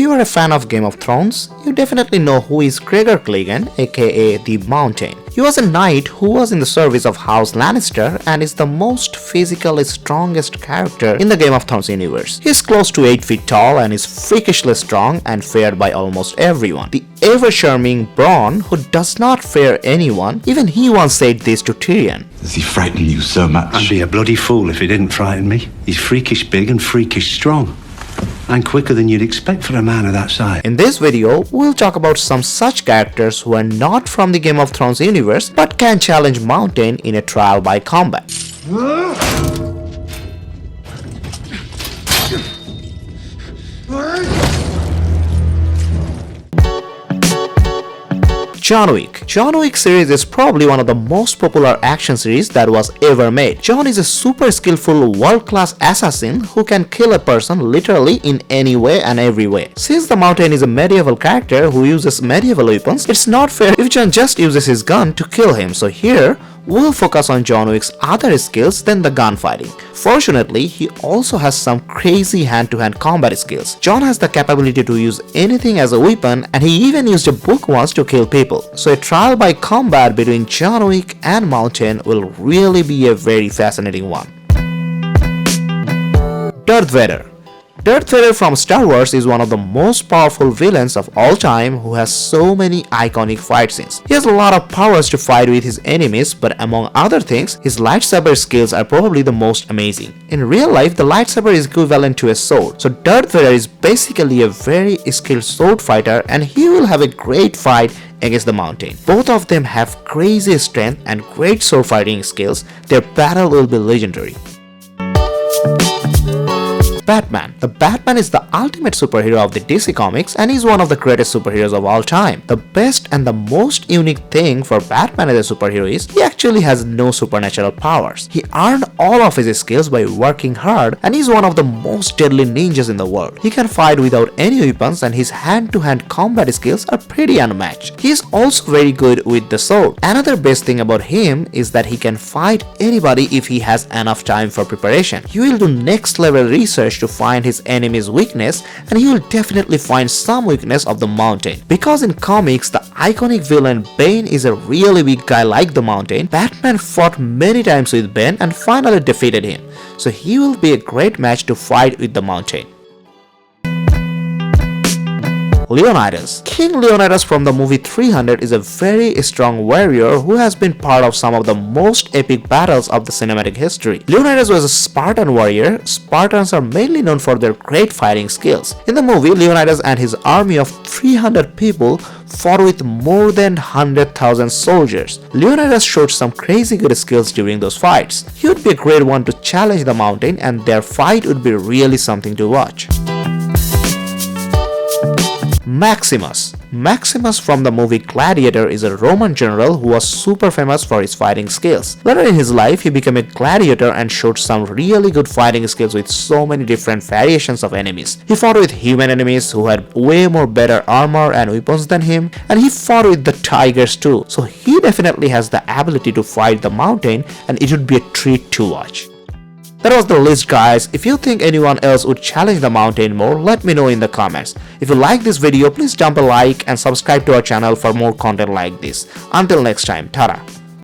you are a fan of Game of Thrones, you definitely know who is Gregor Clegane, aka the Mountain. He was a knight who was in the service of House Lannister and is the most physically strongest character in the Game of Thrones universe. He is close to 8 feet tall and is freakishly strong and feared by almost everyone. The ever-charming Bronn, who does not fear anyone, even he once said this to Tyrion. Does he frighten you so much? I'd be a bloody fool if he didn't frighten me. He's freakish big and freakish strong. And quicker than you'd expect for a man of that size. In this video, we'll talk about some such characters who are not from the Game of Thrones universe but can challenge Mountain in a trial by combat. John Wick. John Wick series is probably one of the most popular action series that was ever made. John is a super skillful world-class assassin who can kill a person literally in any way and every way. Since the Mountain is a medieval character who uses medieval weapons, it's not fair if John just uses his gun to kill him. So here, we'll focus on John Wick's other skills than the gunfighting. Fortunately, he also has some crazy hand-to-hand combat skills. John has the capability to use anything as a weapon, and he even used a book once to kill people. So a trial by combat between John Wick and Mountain will really be a very fascinating one. Darth Vader. Darth Vader from Star Wars is one of the most powerful villains of all time who has so many iconic fight scenes. He has a lot of powers to fight with his enemies, but among other things, his lightsaber skills are probably the most amazing. In real life, the lightsaber is equivalent to a sword, so Darth Vader is basically a very skilled sword fighter and he will have a great fight against the Mountain. Both of them have crazy strength and great sword fighting skills. Their battle will be legendary. Batman. The Batman is the ultimate superhero of the DC Comics and is one of the greatest superheroes of all time. The best and the most unique thing for Batman as a superhero is he actually has no supernatural powers. He earned all of his skills by working hard and is one of the most deadly ninjas in the world. He can fight without any weapons and his hand-to-hand combat skills are pretty unmatched. He is also very good with the sword. Another best thing about him is that he can fight anybody if he has enough time for preparation. He will do next level research to find his enemy's weakness, and he will definitely find some weakness of the Mountain. Because in comics, the iconic villain Bane is a really weak guy like the Mountain, Batman fought many times with Bane and finally defeated him. So he will be a great match to fight with the Mountain. Leonidas. King Leonidas from the movie 300 is a very strong warrior who has been part of some of the most epic battles of the cinematic history. Leonidas was a Spartan warrior. Spartans are mainly known for their great fighting skills. In the movie, Leonidas and his army of 300 people fought with more than 100,000 soldiers. Leonidas showed some crazy good skills during those fights. He would be a great one to challenge the Mountain and their fight would be really something to watch. Maximus. Maximus from the movie Gladiator is a Roman general who was super famous for his fighting skills. Later in his life, he became a gladiator and showed some really good fighting skills with so many different variations of enemies. He fought with human enemies who had way more better armor and weapons than him, and he fought with the tigers too. So he definitely has the ability to fight the Mountain and it would be a treat to watch. That was the list, guys. If you think anyone else would challenge the Mountain more, let me know in the comments. If you like this video, please dump a like and subscribe to our channel for more content like this. Until next time, ta-ra.